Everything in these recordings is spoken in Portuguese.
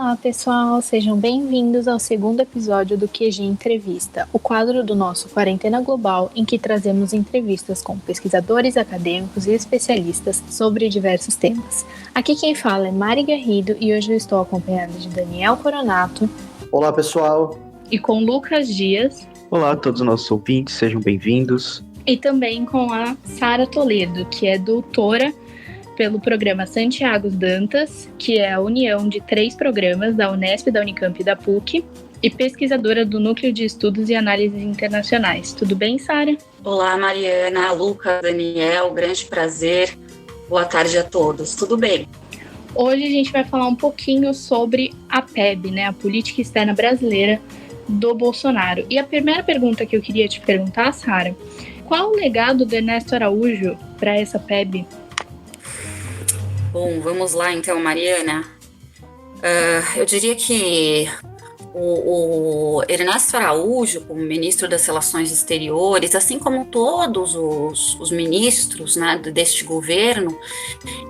Olá, pessoal, sejam bem-vindos ao segundo episódio do QG Entrevista, o quadro do nosso Quarentena Global, em que trazemos entrevistas com pesquisadores, acadêmicos e especialistas sobre diversos temas. Aqui quem fala é Mari Garrido e hoje eu estou acompanhada de Daniel Coronato. Olá, pessoal. E com Lucas Dias. Olá a todos os nossos ouvintes, sejam bem-vindos. E também com a Sara Toledo, que é doutora pelo programa Santiago Dantas, que é a união de 3 programas da Unesp, da Unicamp e da PUC, e pesquisadora do Núcleo de Estudos e Análises Internacionais. Tudo bem, Sara? Olá, Mariana, Lucas, Daniel, grande prazer. Boa tarde a todos. Tudo bem? Hoje a gente vai falar um pouquinho sobre a PEB, né, a Política Externa Brasileira do Bolsonaro. E a primeira pergunta que eu queria te perguntar, Sara, qual o legado do Ernesto Araújo para essa PEB? Bom, vamos lá então, Mariana. Eu diria que o Ernesto Araújo, como ministro das Relações Exteriores, assim como todos os ministros, né, deste governo,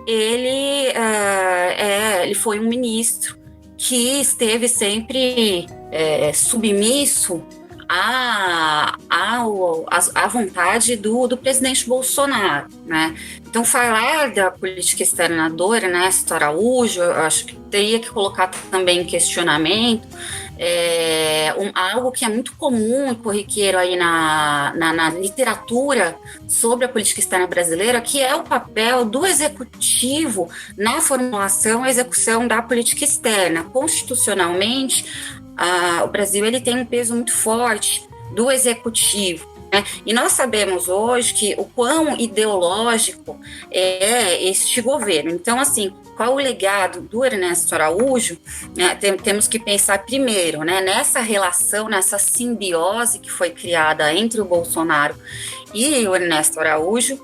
ele foi um ministro que esteve sempre submisso à vontade do presidente Bolsonaro, né? Então, falar da política externa do Ernesto Araújo, eu acho que teria que colocar também em questionamento algo que é muito comum e corriqueiro aí na literatura sobre a política externa brasileira, que é o papel do executivo na formulação e execução da política externa. Constitucionalmente, o Brasil ele tem um peso muito forte do executivo, né? E nós sabemos hoje que o quão ideológico é este governo. Então, assim, qual o legado do Ernesto Araújo? Né? Temos que pensar primeiro, né, nessa relação, nessa simbiose que foi criada entre o Bolsonaro e o Ernesto Araújo,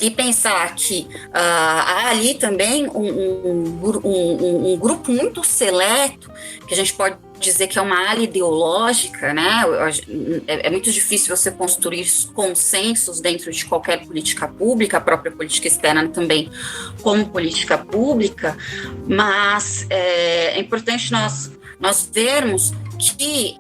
e pensar que há ali também um grupo muito seleto, que a gente pode dizer que é uma ala ideológica, né? É muito difícil você construir consensos dentro de qualquer política pública, a própria política externa também como política pública, mas é importante nós vermos que,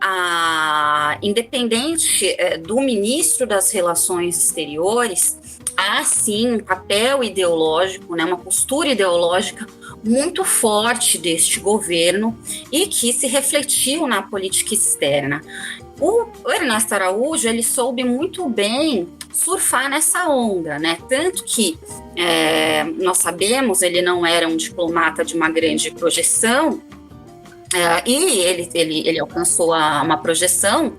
independente do ministro das Relações Exteriores, há sim um papel ideológico, né, uma postura ideológica muito forte deste governo e que se refletiu na política externa. O Ernesto Araújo, ele soube muito bem surfar nessa onda, né? Tanto que nós sabemos, ele não era um diplomata de uma grande projeção, e ele alcançou uma projeção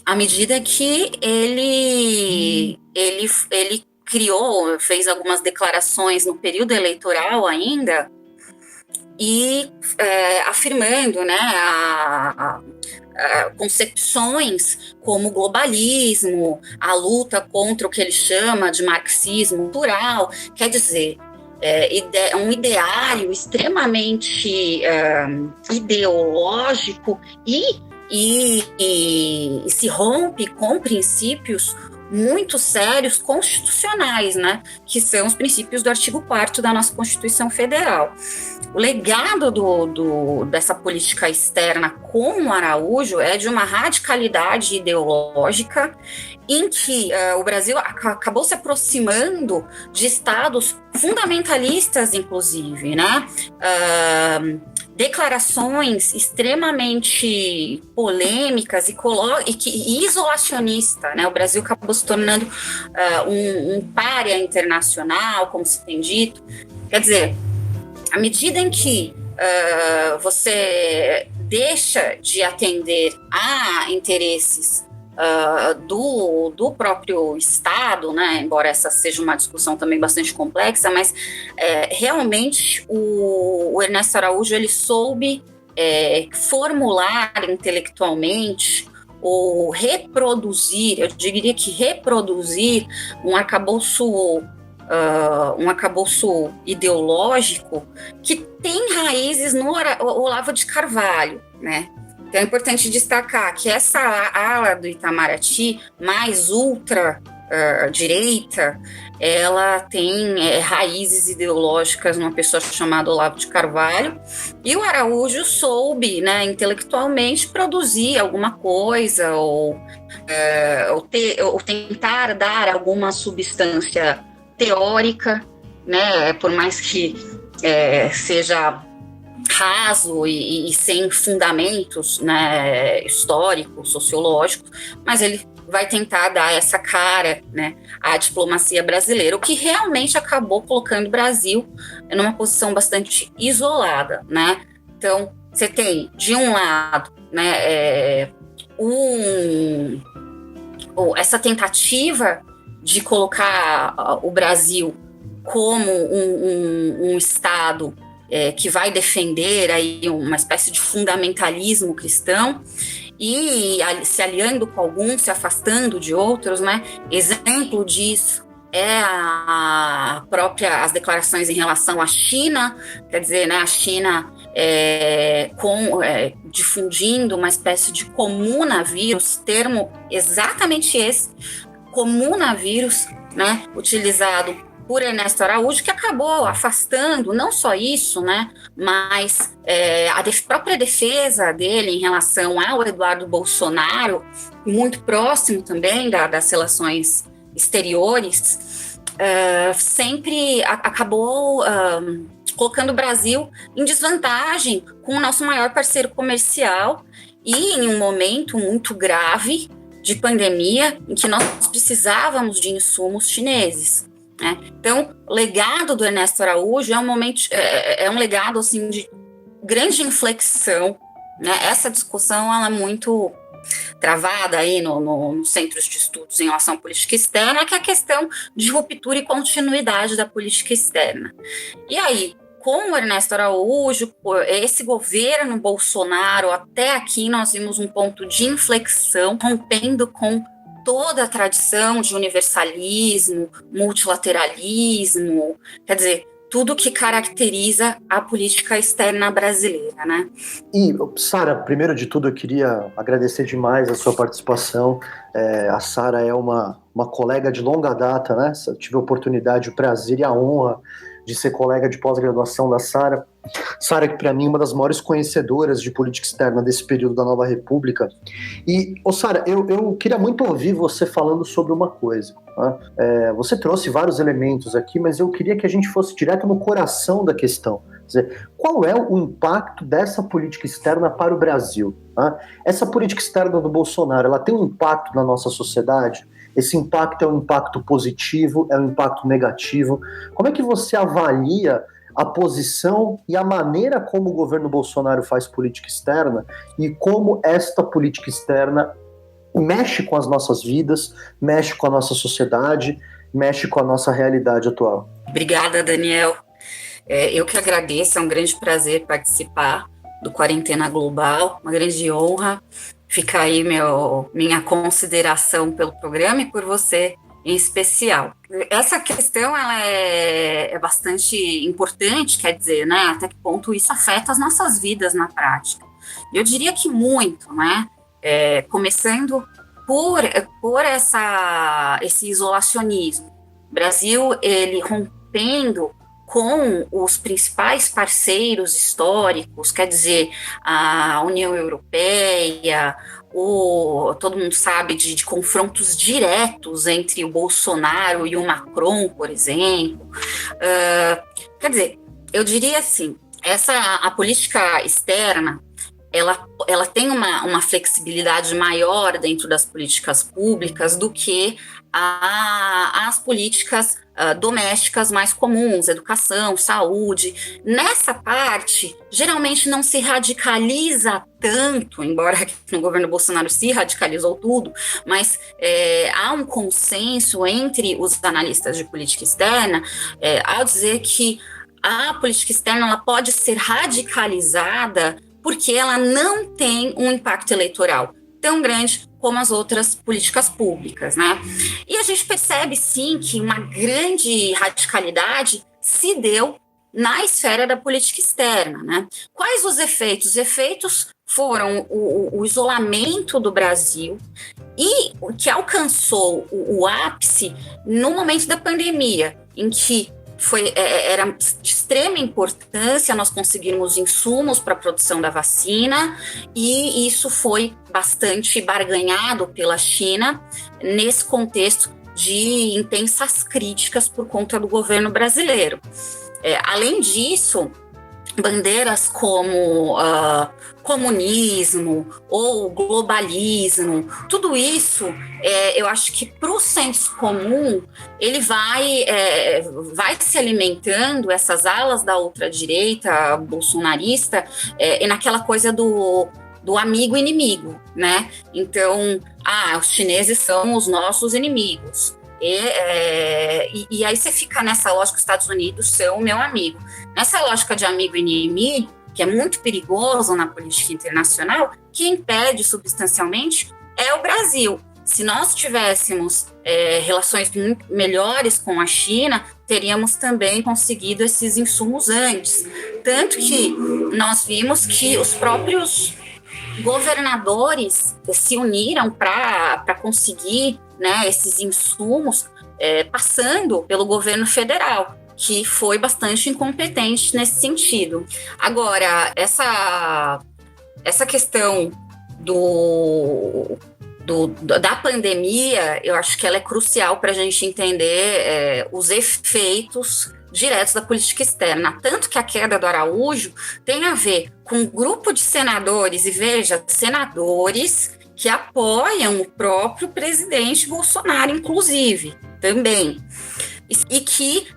à medida que ele fez algumas declarações no período eleitoral ainda, e afirmando, né, concepções como o globalismo, a luta contra o que ele chama de marxismo cultural, quer dizer, um ideário extremamente ideológico e se rompe com princípios muito sérios constitucionais, né, que são os princípios do artigo 4º da nossa Constituição Federal. O legado dessa política externa com o Araújo é de uma radicalidade ideológica em que o Brasil acabou se aproximando de estados fundamentalistas, inclusive, né? Declarações extremamente polêmicas e isolacionista, né? O Brasil acabou se tornando um pária internacional, como se tem dito. Quer dizer, à medida em que você deixa de atender a interesses do próprio Estado, né, embora essa seja uma discussão também bastante complexa, mas realmente o Ernesto Araújo ele soube formular intelectualmente ou reproduzir, eu diria que reproduzir um arcabouço ideológico que tem raízes no Olavo de Carvalho, né? Então é importante destacar que essa ala do Itamaraty mais ultra direita, ela tem raízes ideológicas numa pessoa chamada Olavo de Carvalho, e o Araújo soube, né, intelectualmente produzir alguma coisa, ou tentar dar alguma substância teórica, né, por mais que seja raso e sem fundamentos, né, históricos, sociológicos, mas ele vai tentar dar essa cara, né, à diplomacia brasileira, o que realmente acabou colocando o Brasil numa posição bastante isolada, né? Então, você tem, de um lado, né, essa tentativa de colocar o Brasil como um Estado que vai defender aí uma espécie de fundamentalismo cristão, e se aliando com alguns, se afastando de outros, né? Exemplo disso as declarações em relação à China, quer dizer, né, a China difundindo uma espécie de comunavírus, termo exatamente esse, comunavírus, né, utilizado por Ernesto Araújo, que acabou afastando, não só isso, né, mas a própria defesa dele em relação ao Eduardo Bolsonaro, muito próximo também das relações exteriores, sempre acabou colocando o Brasil em desvantagem com o nosso maior parceiro comercial, e em um momento muito grave de pandemia, em que nós precisávamos de insumos chineses. Então, o legado do Ernesto Araújo é um legado assim, de grande inflexão, né? Essa discussão ela é muito travada aí nos centros de estudos em relação à política externa, que é a questão de ruptura e continuidade da política externa. E aí, com o Ernesto Araújo, esse governo Bolsonaro, até aqui nós vimos um ponto de inflexão, rompendo com toda a tradição de universalismo, multilateralismo, quer dizer, tudo que caracteriza a política externa brasileira, né? E, Sara, primeiro de tudo eu queria agradecer demais a sua participação. A Sara é uma colega de longa data, né? Eu tive a oportunidade, o prazer e a honra de ser colega de pós-graduação da Sara. Sara, que para mim é uma das maiores conhecedoras de política externa desse período da Nova República. E, Sara, eu queria muito ouvir você falando sobre uma coisa. Né? Você trouxe vários elementos aqui, mas eu queria que a gente fosse direto no coração da questão. Quer dizer, qual é o impacto dessa política externa para o Brasil? Né? Essa política externa do Bolsonaro, ela tem um impacto na nossa sociedade? Esse impacto é um impacto positivo, é um impacto negativo? Como é que você avalia a posição e a maneira como o governo Bolsonaro faz política externa e como esta política externa mexe com as nossas vidas, mexe com a nossa sociedade, mexe com a nossa realidade atual? Obrigada, Daniel. Eu que agradeço, é um grande prazer participar do Quarentena Global, uma grande honra. Fica aí minha consideração pelo programa e por você em especial. Essa questão ela é bastante importante, quer dizer, né, até que ponto isso afeta as nossas vidas na prática. Eu diria que muito, né, começando por esse isolacionismo. O Brasil, ele rompendo com os principais parceiros históricos, quer dizer, a União Europeia, todo mundo sabe de confrontos diretos entre o Bolsonaro e o Macron, por exemplo. Quer dizer, eu diria assim, a política externa, ela tem uma flexibilidade maior dentro das políticas públicas do que as políticas domésticas mais comuns, educação, saúde. Nessa parte, geralmente não se radicaliza tanto, embora no governo Bolsonaro se radicalizou tudo, mas há um consenso entre os analistas de política externa ao dizer que a política externa ela pode ser radicalizada porque ela não tem um impacto eleitoral tão grande como as outras políticas públicas, né? E a gente percebe, sim, que uma grande radicalidade se deu na esfera da política externa, né? Quais os efeitos? Os efeitos foram o isolamento do Brasil, e que alcançou o ápice no momento da pandemia, em que era de extrema importância nós conseguirmos insumos para a produção da vacina, e isso foi bastante barganhado pela China nesse contexto de intensas críticas por conta do governo brasileiro. Além disso, bandeiras como comunismo ou globalismo, tudo isso, eu acho que para o senso comum, ele vai se alimentando, essas alas da ultradireita bolsonarista, naquela coisa do amigo inimigo, né? Então, os chineses são os nossos inimigos. E aí você fica nessa lógica, os Estados Unidos são o meu amigo. Nessa lógica de amigo e inimigo, que é muito perigoso na política internacional, que impede substancialmente é o Brasil. Se nós tivéssemos relações muito melhores com a China, teríamos também conseguido esses insumos antes. Tanto que nós vimos que os próprios governadores se uniram para conseguir, né, esses insumos, passando pelo governo federal, que foi bastante incompetente nesse sentido. Agora, essa questão da pandemia, eu acho que ela é crucial para a gente entender os efeitos diretos da política externa, tanto que a queda do Araújo tem a ver com um grupo de senadores, e veja, senadores que apoiam o próprio presidente Bolsonaro, inclusive, também, e que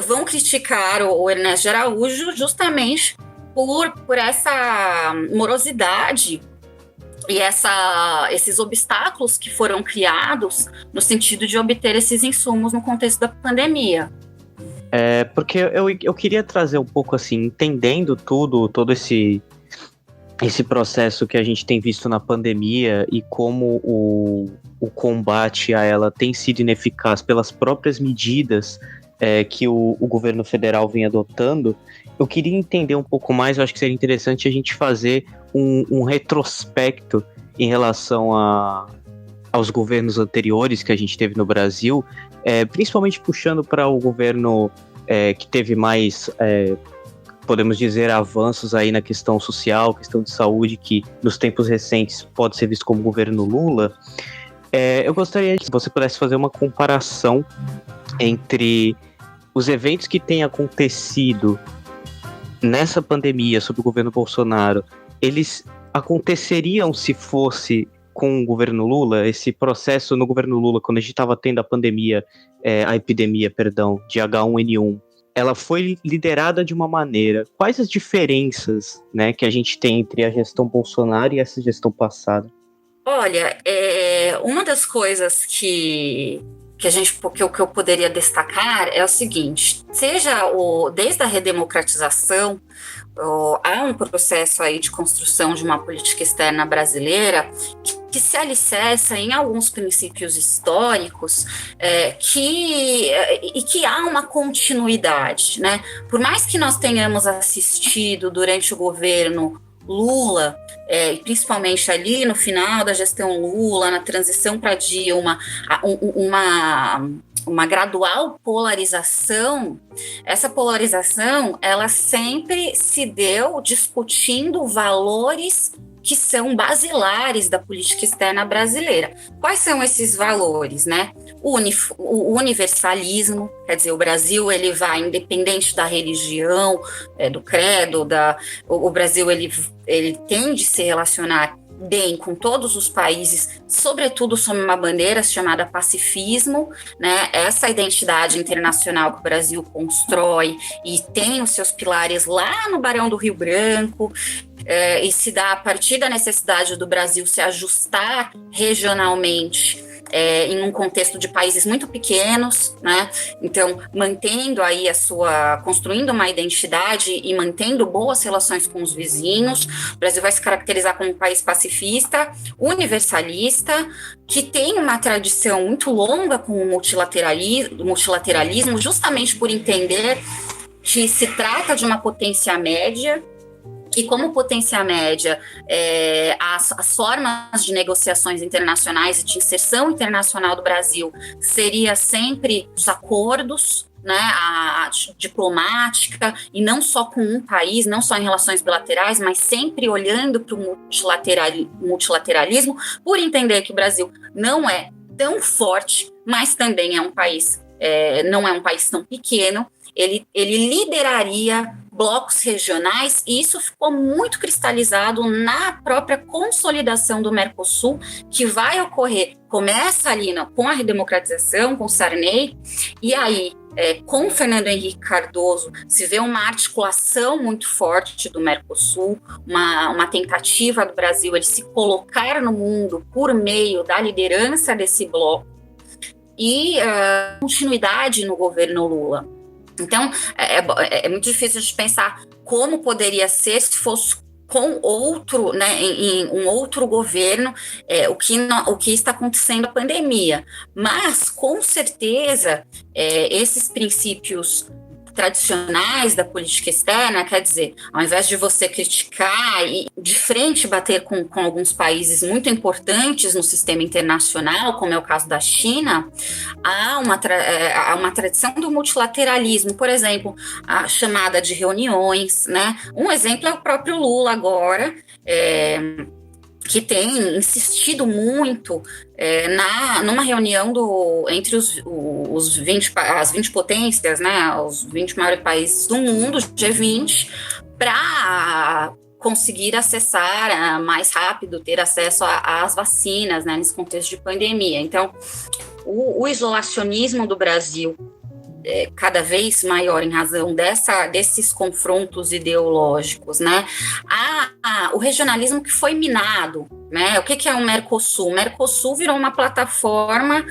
vão criticar o Ernesto de Araújo justamente por essa morosidade e esses obstáculos que foram criados no sentido de obter esses insumos no contexto da pandemia. Porque eu queria trazer um pouco assim, entendendo todo esse processo que a gente tem visto na pandemia e como o combate a ela tem sido ineficaz pelas próprias medidas que o governo federal vem adotando. Eu queria entender um pouco mais, eu acho que seria interessante a gente fazer um retrospecto em relação aos governos anteriores que a gente teve no Brasil, principalmente puxando para o governo que teve mais, podemos dizer, avanços aí na questão social, questão de saúde, que nos tempos recentes pode ser visto como governo Lula. Eu gostaria que você pudesse fazer uma comparação entre os eventos que têm acontecido nessa pandemia sob o governo Bolsonaro. Eles aconteceriam se fosse com o governo Lula, esse processo no governo Lula, quando a gente estava tendo a epidemia de H1N1, ela foi liderada de uma maneira. Quais as diferenças, né, que a gente tem entre a gestão Bolsonaro e essa gestão passada? Olha, uma das coisas que eu poderia destacar é o seguinte: desde a redemocratização, há um processo aí de construção de uma política externa brasileira que se alicerça em alguns princípios históricos e que há uma continuidade, né? Por mais que nós tenhamos assistido durante o governo Lula, principalmente ali no final da gestão Lula, na transição para Dilma, uma gradual polarização, essa polarização ela sempre se deu discutindo valores que são basilares da política externa brasileira. Quais são esses valores, né? O universalismo, quer dizer, o Brasil ele vai independente da religião, do credo, o Brasil ele tende a se relacionar bem com todos os países, sobretudo sob uma bandeira chamada pacifismo, né? Essa identidade internacional que o Brasil constrói e tem os seus pilares lá no Barão do Rio Branco, e se dá a partir da necessidade do Brasil se ajustar regionalmente em um contexto de países muito pequenos, né? Então, mantendo aí construindo uma identidade e mantendo boas relações com os vizinhos. O Brasil vai se caracterizar como um país pacifista, universalista, que tem uma tradição muito longa com o multilateralismo, justamente por entender que se trata de uma potência média, e como potência média, as formas de negociações internacionais e de inserção internacional do Brasil seria sempre os acordos, né, a diplomática, e não só com um país, não só em relações bilaterais, mas sempre olhando para o multilateralismo, por entender que o Brasil não é tão forte, mas também é um país, não é um país tão pequeno. Ele lideraria blocos regionais, e isso ficou muito cristalizado na própria consolidação do Mercosul, que vai ocorrer, começa ali com a redemocratização, com Sarney, e aí, com Fernando Henrique Cardoso, se vê uma articulação muito forte do Mercosul, uma tentativa do Brasil de se colocar no mundo por meio da liderança desse bloco, e continuidade no governo Lula. Então, é muito difícil de pensar como poderia ser se fosse com outro, né, em um outro governo, o que está acontecendo a pandemia. Mas, com certeza, esses princípios tradicionais da política externa, quer dizer, ao invés de você criticar e de frente bater com alguns países muito importantes no sistema internacional, como é o caso da China, há uma tradição do multilateralismo, por exemplo, a chamada de reuniões, né? Um exemplo é o próprio Lula agora, que tem insistido muito numa reunião entre as 20 potências, né, os 20 maiores países do mundo, G20, para conseguir acessar mais rápido, ter acesso às vacinas, né, nesse contexto de pandemia. Então, o isolacionismo do Brasil cada vez maior em razão desses confrontos ideológicos, né? O regionalismo que foi minado, né? O que é o Mercosul? O Mercosul virou uma plataforma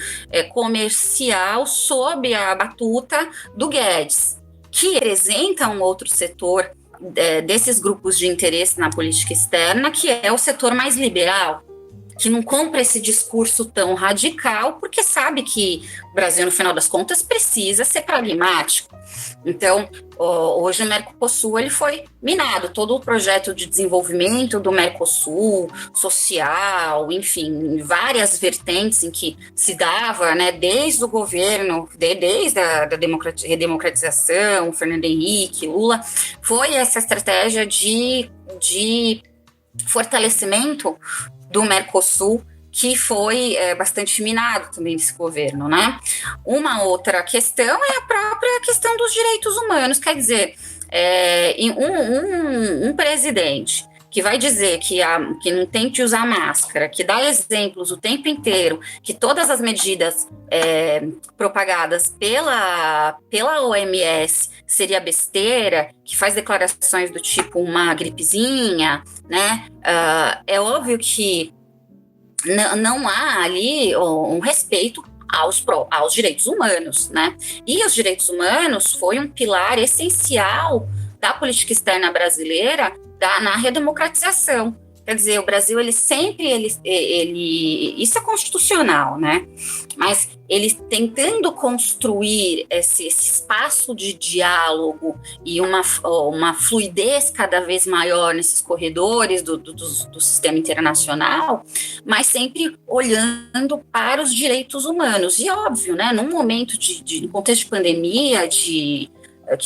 comercial sob a batuta do Guedes, que representa um outro setor desses grupos de interesse na política externa, que é o setor mais liberal, que não compra esse discurso tão radical, porque sabe que o Brasil, no final das contas, precisa ser pragmático. Então, hoje o Mercosul ele foi minado, todo o projeto de desenvolvimento do Mercosul, social, enfim, várias vertentes em que se dava, né, desde o governo, desde a redemocratização, Fernando Henrique, Lula, foi essa estratégia de fortalecimento do Mercosul, que foi bastante minado também nesse governo, né? Uma outra questão é a própria questão dos direitos humanos, quer dizer, um presidente que vai dizer que não tem que usar máscara, que dá exemplos o tempo inteiro, que todas as medidas propagadas pela OMS seria besteira, que faz declarações do tipo uma gripezinha, né? É óbvio que não há ali um respeito aos direitos humanos, né? E os direitos humanos foi um pilar essencial da política externa brasileira na redemocratização. Quer dizer, o Brasil, ele isso é constitucional, né? Mas ele tentando construir esse espaço de diálogo e uma fluidez cada vez maior nesses corredores do sistema internacional, mas sempre olhando para os direitos humanos. E óbvio, né? Num momento de contexto de pandemia, que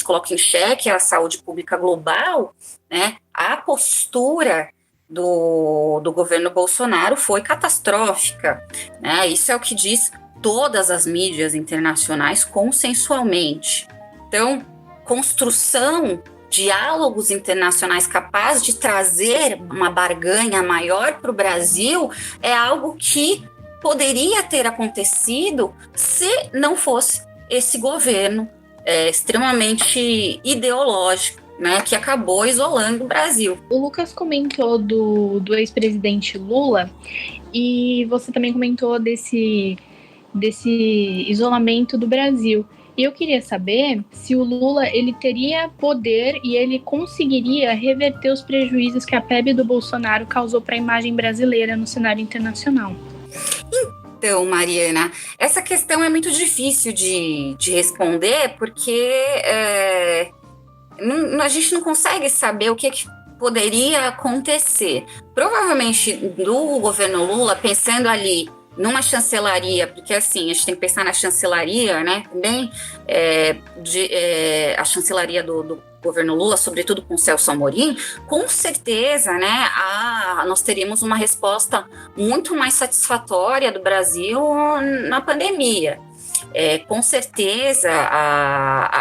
coloca em xeque a saúde pública global, né? A postura do governo Bolsonaro foi catastrófica, né? Isso é o que diz todas as mídias internacionais consensualmente. Então, construção, diálogos internacionais capazes de trazer uma barganha maior para o Brasil é algo que poderia ter acontecido se não fosse esse governo extremamente ideológico, né, que acabou isolando o Brasil. O Lucas comentou do ex-presidente Lula e você também comentou desse isolamento do Brasil. E eu queria saber se o Lula ele teria poder e ele conseguiria reverter os prejuízos que a PEB do Bolsonaro causou para a imagem brasileira no cenário internacional. Então, Mariana, essa questão é muito difícil de responder porque a gente não consegue saber o que poderia acontecer. Provavelmente, do governo Lula, pensando ali numa chancelaria, porque assim, a gente tem que pensar na chancelaria, né, também, a chancelaria do governo Lula, sobretudo com Celso Amorim, com certeza, né, nós teríamos uma resposta muito mais satisfatória do Brasil na pandemia. Com certeza,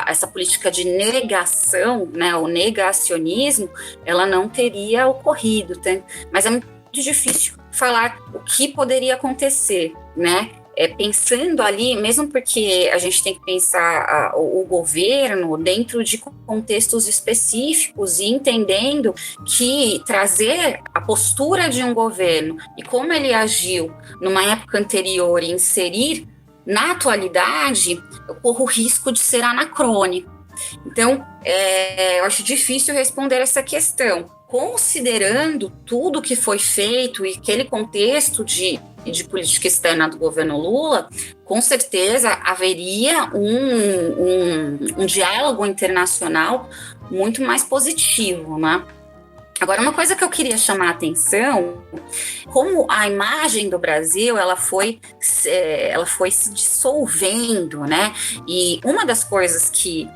essa política de negação, né, o negacionismo, ela não teria ocorrido, tá? Mas é muito difícil falar o que poderia acontecer, né? Pensando ali, mesmo porque a gente tem que pensar o governo dentro de contextos específicos e entendendo que trazer a postura de um governo e como ele agiu numa época anterior e inserir na atualidade, eu corro o risco de ser anacrônico. Então, eu acho difícil responder essa questão. Considerando tudo que foi feito e aquele contexto de política externa do governo Lula, com certeza haveria um diálogo internacional muito mais positivo, né? Agora, uma coisa que eu queria chamar a atenção, como a imagem do Brasil, ela foi se dissolvendo, né? E uma das coisas que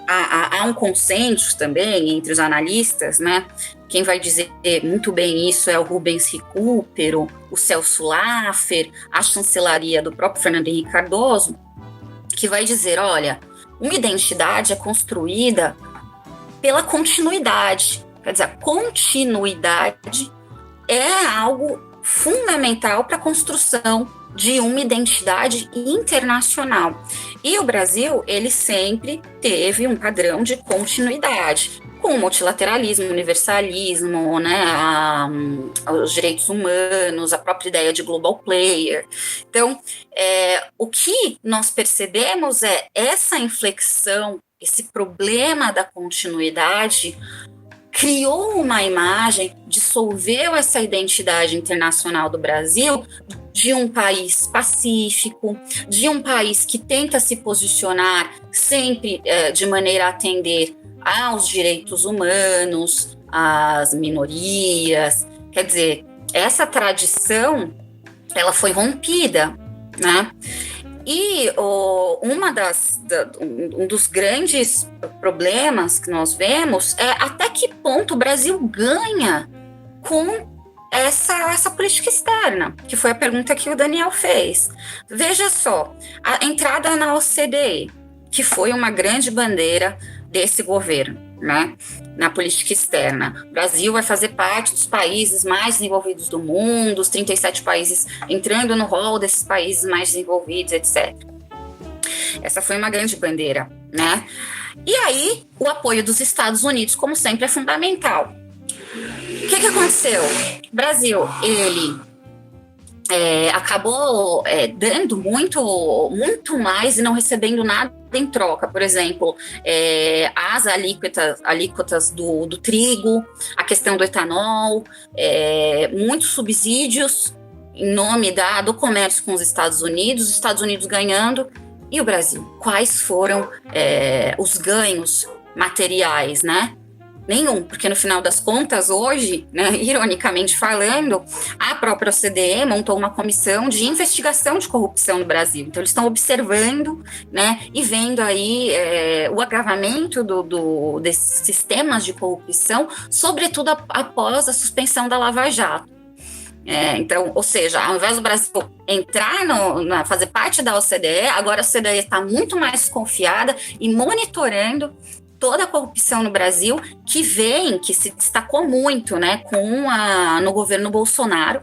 há um consenso também entre os analistas, né? Quem vai dizer muito bem isso é o Rubens Recupero, o Celso Laffer, a chancelaria do próprio Fernando Henrique Cardoso, que vai dizer, olha, uma identidade é construída pela continuidade. Quer dizer, a continuidade é algo fundamental para a construção de uma identidade internacional. E o Brasil, ele sempre teve um padrão de continuidade, com o multilateralismo, universalismo, né, os direitos humanos, a própria ideia de global player. Então, o que nós percebemos é essa inflexão, esse problema da continuidade criou uma imagem, dissolveu essa identidade internacional do Brasil de um país pacífico, de um país que tenta se posicionar sempre de maneira a atender aos direitos humanos, às minorias. Quer dizer, essa tradição, ela foi rompida, né? E um dos grandes problemas que nós vemos é até que ponto o Brasil ganha com essa política externa, que foi a pergunta que o Daniel fez. Veja só, a entrada na OCDE, que foi uma grande bandeira desse governo, né, na política externa. O Brasil vai fazer parte dos países mais desenvolvidos do mundo, os 37 países entrando no rol desses países mais desenvolvidos, etc. Essa foi uma grande bandeira, né? E aí, o apoio dos Estados Unidos, como sempre, é fundamental. O que aconteceu? O Brasil, ele acabou dando muito mais e não recebendo nada em troca. Por exemplo, as alíquotas do trigo, a questão do etanol, muitos subsídios em nome do comércio com os Estados Unidos ganhando, e o Brasil. Quais foram os ganhos materiais, né? Nenhum, porque no final das contas, hoje, né, ironicamente falando, a própria OCDE montou uma comissão de investigação de corrupção no Brasil. Então, eles estão observando, né, e vendo aí o agravamento desses sistemas de corrupção, sobretudo após a suspensão da Lava Jato. Então, ou seja, ao invés do Brasil entrar fazer parte da OCDE, agora a OCDE está muito mais desconfiada e monitorando toda a corrupção no Brasil, que se destacou muito, né, no governo Bolsonaro,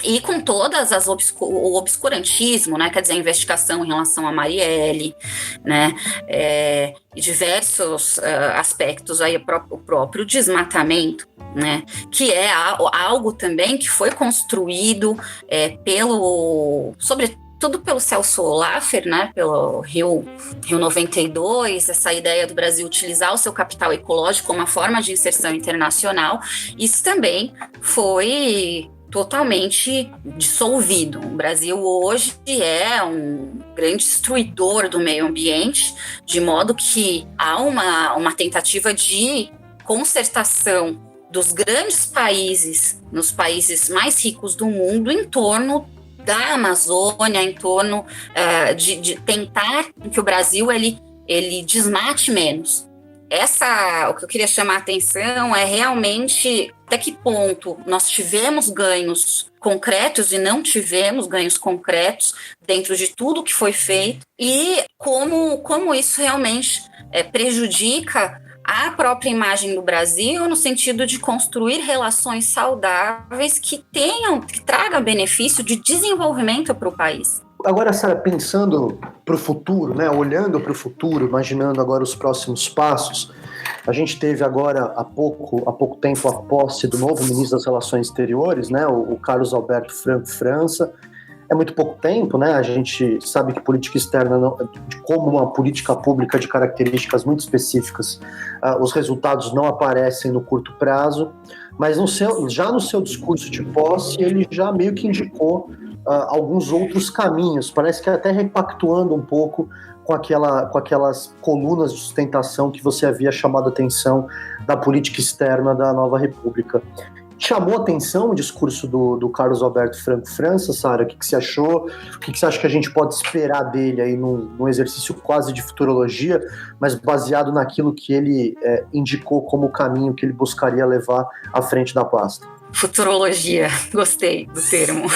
e com todas o obscurantismo, né, quer dizer, a investigação em relação a Marielle, né, e diversos aspectos, aí o próprio desmatamento, né, que é algo também que foi construído sobretudo pelo Celso Laffer, né, pelo Rio 92, essa ideia do Brasil utilizar o seu capital ecológico como uma forma de inserção internacional. Isso também foi totalmente dissolvido. O Brasil hoje é um grande destruidor do meio ambiente, de modo que há uma tentativa de concertação dos grandes países, nos países mais ricos do mundo, em torno da Amazônia, em torno de tentar que o Brasil ele desmate menos. O que eu queria chamar a atenção é realmente até que ponto nós tivemos ganhos concretos e não tivemos ganhos concretos dentro de tudo que foi feito e como isso realmente prejudica a própria imagem do Brasil no sentido de construir relações saudáveis que tragam benefício de desenvolvimento para o país. Agora, Sara, pensando para o futuro, né, olhando para o futuro, imaginando agora os próximos passos, a gente teve agora, há pouco tempo, a posse do novo ministro das Relações Exteriores, né, o Carlos Alberto Franco França. É muito pouco tempo, né? A gente sabe que política externa, como uma política pública de características muito específicas, os resultados não aparecem no curto prazo, mas já no seu discurso de posse, ele já meio que indicou alguns outros caminhos, parece que até repactuando um pouco com aquelas colunas de sustentação que você havia chamado a atenção da política externa da nova república. Chamou a atenção o discurso do Carlos Alberto Franco França, Sara? O que você achou? O que você acha que a gente pode esperar dele aí num exercício quase de futurologia, mas baseado naquilo que ele indicou como o caminho que ele buscaria levar à frente da pasta? Futurologia, gostei do termo.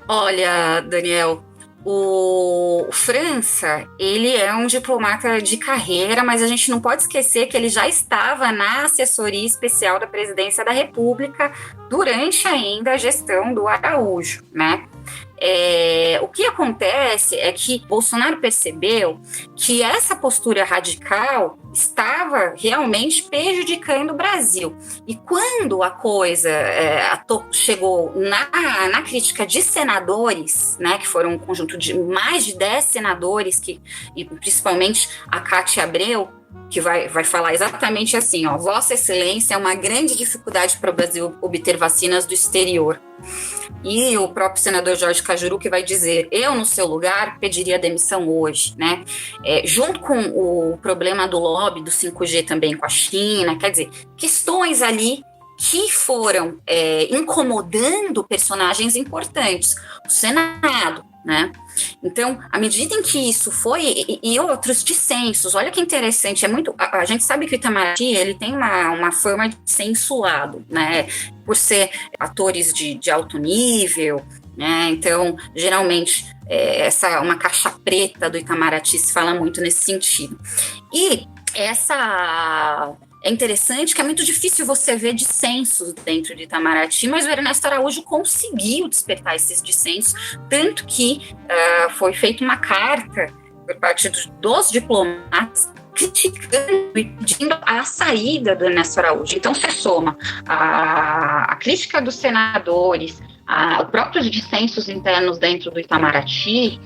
Olha, Daniel, o França, ele é um diplomata de carreira, mas a gente não pode esquecer que ele já estava na assessoria especial da Presidência da República durante ainda a gestão do Araújo, né? O que acontece é que Bolsonaro percebeu que essa postura radical estava realmente prejudicando o Brasil. E quando a coisa chegou na crítica de senadores, né, que foram um conjunto de mais de 10 senadores, e principalmente a Cátia Abreu, que vai falar exatamente assim, ó: Vossa Excelência, é uma grande dificuldade para o Brasil obter vacinas do exterior. E o próprio senador Jorge Cajuru, que vai dizer: eu, no seu lugar, pediria demissão hoje, né? Junto com o problema do lobby do 5G também com a China, quer dizer, questões ali que foram incomodando personagens importantes, o Senado, né? Então, à medida em que isso foi, e outros dissensos, olha que interessante, a gente sabe que o Itamaraty, ele tem uma fama de ser insulado, né, por ser atores de alto nível, né, então, geralmente, uma caixa preta do Itamaraty se fala muito nesse sentido. E é interessante que é muito difícil você ver dissensos dentro de Itamaraty, mas o Ernesto Araújo conseguiu despertar esses dissensos, tanto que foi feita uma carta por parte dos diplomatas criticando e pedindo a saída do Ernesto Araújo. Então, você soma a crítica dos senadores, os próprios dissensos internos dentro do Itamaraty,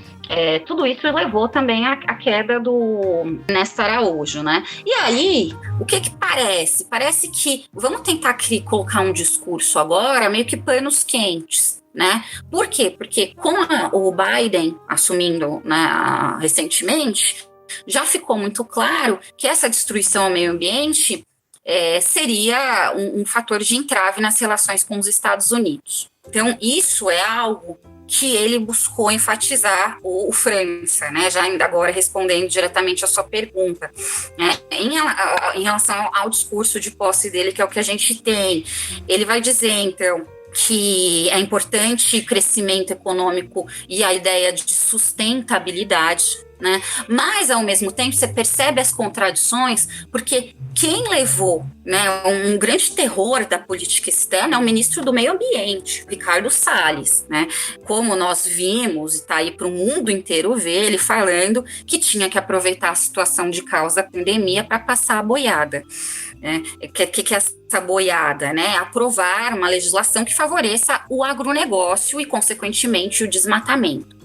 tudo isso levou também à queda do Ernesto Araújo, né? E aí, o que parece? Parece que vamos tentar colocar um discurso agora meio que panos quentes, né? Por quê? Porque com o Biden assumindo, né, recentemente, já ficou muito claro que essa destruição ao meio ambiente seria um fator de entrave nas relações com os Estados Unidos. Então, isso é algo que ele buscou enfatizar, o França, né? Já ainda agora respondendo diretamente a sua pergunta, né? Em relação ao discurso de posse dele, que é o que a gente tem, ele vai dizer, então, que é importante crescimento econômico e a ideia de sustentabilidade, né? Mas, ao mesmo tempo, você percebe as contradições, porque quem levou, né, um grande terror da política externa é o ministro do Meio Ambiente, Ricardo Salles, né? Como nós vimos, e está aí para o mundo inteiro ver, ele falando que tinha que aproveitar a situação de causa da pandemia para passar a boiada. Que é essa boiada, né? Aprovar uma legislação que favoreça o agronegócio e, consequentemente, o desmatamento.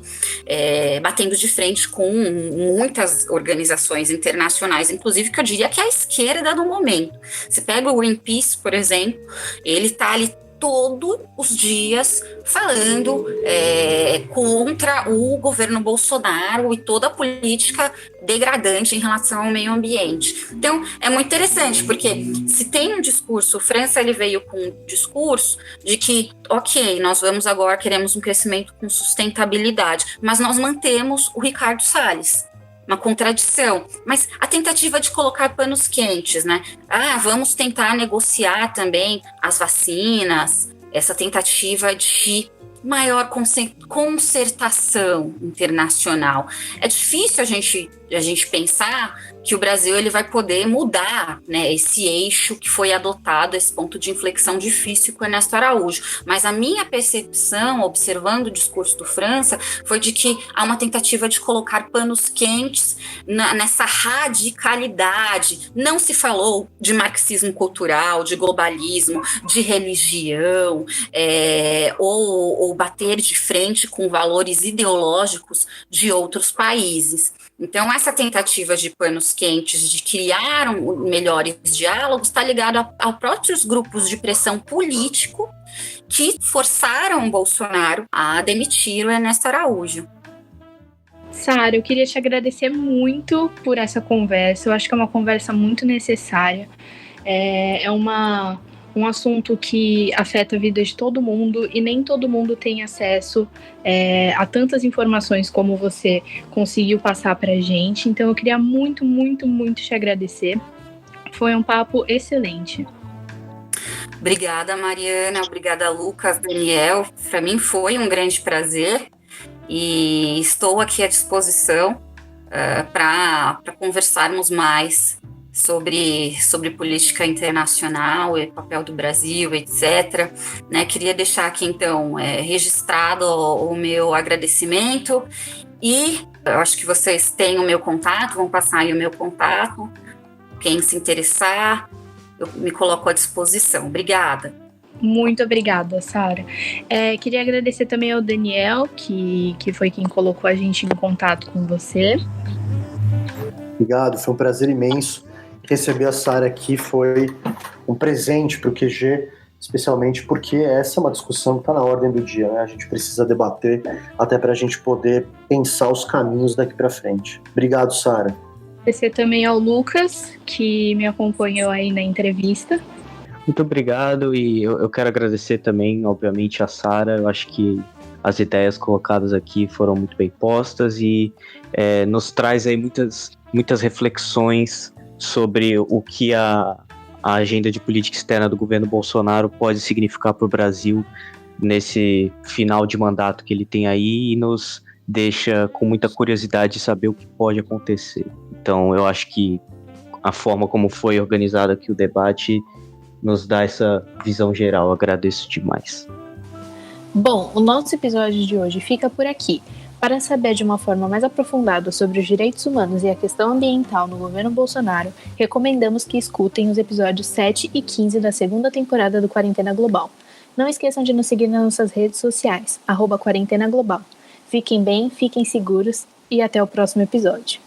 Batendo de frente com muitas organizações internacionais, inclusive que eu diria que é a esquerda do momento. Você pega o Greenpeace, por exemplo, ele está ali todos os dias falando contra o governo Bolsonaro e toda a política degradante em relação ao meio ambiente. Então, é muito interessante, porque se tem um discurso, o França ele veio com um discurso de que, ok, nós queremos um crescimento com sustentabilidade, mas nós mantemos o Ricardo Salles. Uma contradição, mas a tentativa de colocar panos quentes, né? Vamos tentar negociar também as vacinas, essa tentativa de maior concertação internacional. É difícil a gente pensar que o Brasil ele vai poder mudar, né, esse eixo que foi adotado, esse ponto de inflexão difícil com Ernesto Araújo. Mas a minha percepção, observando o discurso do França, foi de que há uma tentativa de colocar panos quentes nessa radicalidade. Não se falou de marxismo cultural, de globalismo, de religião, ou bater de frente com valores ideológicos de outros países. Então, essa tentativa de panos quentes, de criar melhores diálogos, está ligada a próprios grupos de pressão político que forçaram Bolsonaro a demitir o Ernesto Araújo. Sara, eu queria te agradecer muito por essa conversa. Eu acho que é uma conversa muito necessária. É um assunto que afeta a vida de todo mundo e nem todo mundo tem acesso a tantas informações como você conseguiu passar pra gente. Então eu queria muito, muito, muito te agradecer. Foi um papo excelente. Obrigada, Mariana. Obrigada, Lucas, Daniel. Para mim foi um grande prazer e estou aqui à disposição para conversarmos mais sobre política internacional e papel do Brasil, etc. Né, queria deixar aqui, então, registrado o meu agradecimento e eu acho que vocês têm o meu contato, vão passar aí o meu contato. Quem se interessar, eu me coloco à disposição. Obrigada. Muito obrigada, Sara. Queria agradecer também ao Daniel, que foi quem colocou a gente em contato com você. Obrigado, foi um prazer imenso. Receber a Sara aqui foi um presente para o QG, especialmente porque essa é uma discussão que está na ordem do dia, né? A gente precisa debater até para a gente poder pensar os caminhos daqui para frente. Obrigado, Sara. Agradecer também ao Lucas, que me acompanhou aí na entrevista. Muito obrigado, e eu quero agradecer também, obviamente, a Sara. Eu acho que as ideias colocadas aqui foram muito bem postas e nos traz aí muitas reflexões sobre o que a agenda de política externa do governo Bolsonaro pode significar para o Brasil nesse final de mandato que ele tem aí, e nos deixa com muita curiosidade de saber o que pode acontecer. Então, eu acho que a forma como foi organizado aqui o debate nos dá essa visão geral. Eu agradeço demais. Bom, o nosso episódio de hoje fica por aqui. Para saber de uma forma mais aprofundada sobre os direitos humanos e a questão ambiental no governo Bolsonaro, recomendamos que escutem os episódios 7 e 15 da segunda temporada do Quarentena Global. Não esqueçam de nos seguir nas nossas redes sociais, @Quarentena Global. Fiquem bem, fiquem seguros e até o próximo episódio.